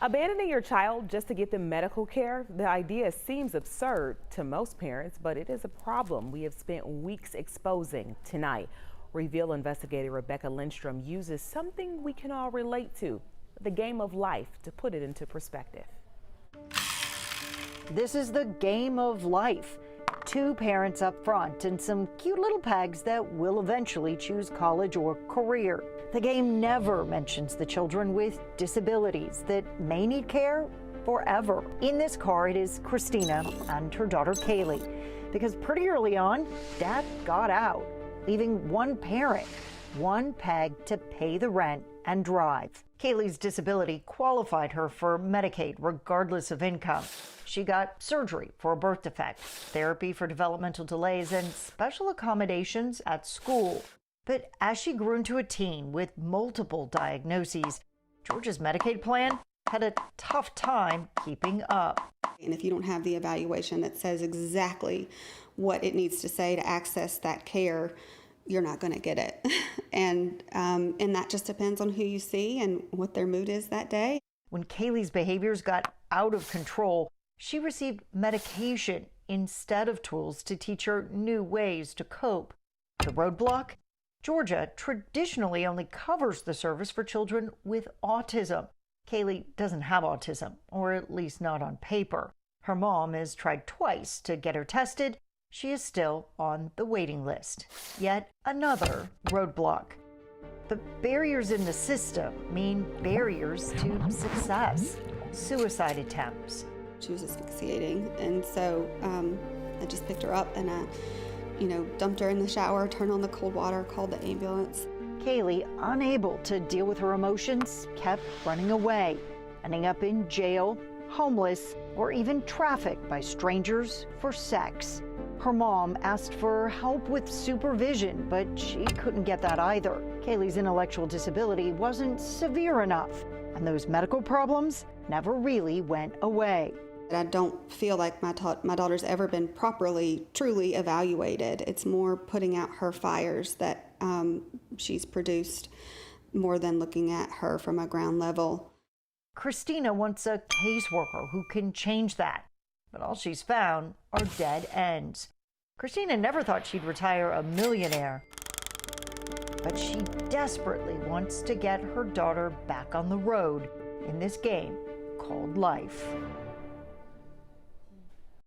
Abandoning your child just to get them medical care, the idea seems absurd to most parents, but it is a problem we have spent weeks exposing. Tonight, Reveal investigator Rebecca Lindstrom uses something we can all relate to, the game of life, to put it into perspective. This is the game of life. Two parents up front and some cute little pegs that will eventually choose college or career. The game never mentions the children with disabilities that may need care forever. In this car, it is Christina and her daughter Kayleigh, because pretty early on, Dad got out, leaving one parent, one peg to pay the rent and drive. Kayleigh's disability qualified her for Medicaid regardless of income. She got surgery for a birth defect, therapy for developmental delays, and special accommodations at school. But as she grew into a teen with multiple diagnoses, Georgia's Medicaid plan had a tough time keeping up. And if you don't have the evaluation that says exactly what it needs to say to access that care, you're not going to get it. And that just depends on who you see and what their mood is that day. When Kayleigh's behaviors got out of control, she received medication instead of tools to teach her new ways to cope. The roadblock? Georgia traditionally only covers the service for children with autism. Kayleigh doesn't have autism, or at least not on paper. Her mom has tried twice to get her tested. She is still on the waiting list. Yet another roadblock. The barriers in the system mean barriers to success. Suicide attempts. She was asphyxiating, and so I just picked her up and I, dumped her in the shower, turned on the cold water, called the ambulance. Kayleigh, unable to deal with her emotions, kept running away, ending up in jail, homeless, or even trafficked by strangers for sex. Her mom asked for help with supervision, but she couldn't get that either. Kayleigh's intellectual disability wasn't severe enough, and those medical problems never really went away. I don't feel like my daughter's ever been properly, truly evaluated. It's more putting out her fires that she's produced more than looking at her from a ground level. Christina wants a caseworker who can change that, but all she's found are dead ends. Christina never thought she'd retire a millionaire, but she desperately wants to get her daughter back on the road in this game called life.